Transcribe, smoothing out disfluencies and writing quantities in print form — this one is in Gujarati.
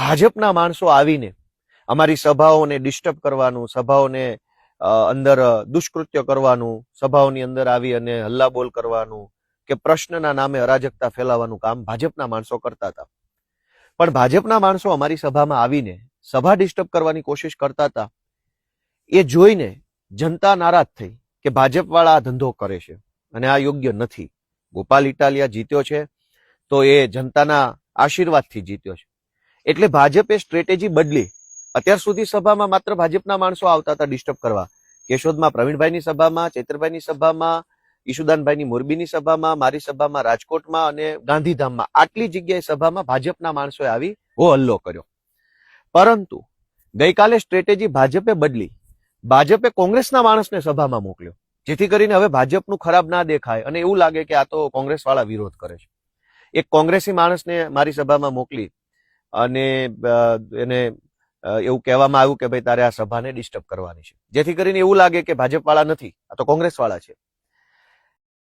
ભાજપના માણસો આવીને અમારી સભાઓને ડિસ્ટર્બ કરવાનું, સભાઓને અંદર દુષ્કૃત્ય કરવાનું, સભાઓની અંદર આવી અને હલ્લાબોલ કરવાનું કે પ્રશ્નના નામે અરાજકતા ફેલાવવાનું કામ ભાજપના માણસો કરતા હતા. પણ ભાજપના માણસો અમારી સભામાં આવીને સભા ડિસ્ટર્બ કરવાની કોશિશ કરતા હતા. એ જોઈને જનતા નારાજ થઈ કે ભાજપવાળા આ ધંધો કરે છે અને આ યોગ્ય નથી. ગોપાલ ઇટાલિયા જીત્યો છે તો એ જનતાના આશીર્વાદથી જીત્યો છે. એટલે ભાજપે સ્ટ્રેટેજી બદલી. અત્યાર સુધી સભામાં માત્ર ભાજપના માણસો આવતા હતા ડિસ્ટર્બ કરવા. કેશોદમાં પ્રવીણભાઈની સભામાં, ચૈતરભાઈની સભામાં, ઈશુદાનભાઈની મોરબીની સભામાં, મારી સભામાં રાજકોટમાં અને ગાંધીધામમાં, આટલી જગ્યાએ સભામાં ભાજપના માણસોએ આવી હો હલ્લો કર્યો. પરંતુ ગઈકાલે સ્ટ્રેટેજી ભાજપે બદલી. ભાજપે કોંગ્રેસના માણસને સભામાં મોકલ્યો, જેથી કરીને હવે ભાજપનું ખરાબ ના દેખાય અને એવું લાગે કે આ તો કોંગ્રેસ વાળા વિરોધ કરે છે. એક કોંગ્રેસી માણસને મારી સભામાં મોકલી અને એને એવું કહેવામાં આવ્યું કે ભાઈ તારે આ સભાને ડિસ્ટર્બ કરવાની છે, જેથી કરીને એવું લાગે કે ભાજપ વાળા નથી, આ તો કોંગ્રેસ વાળા છે.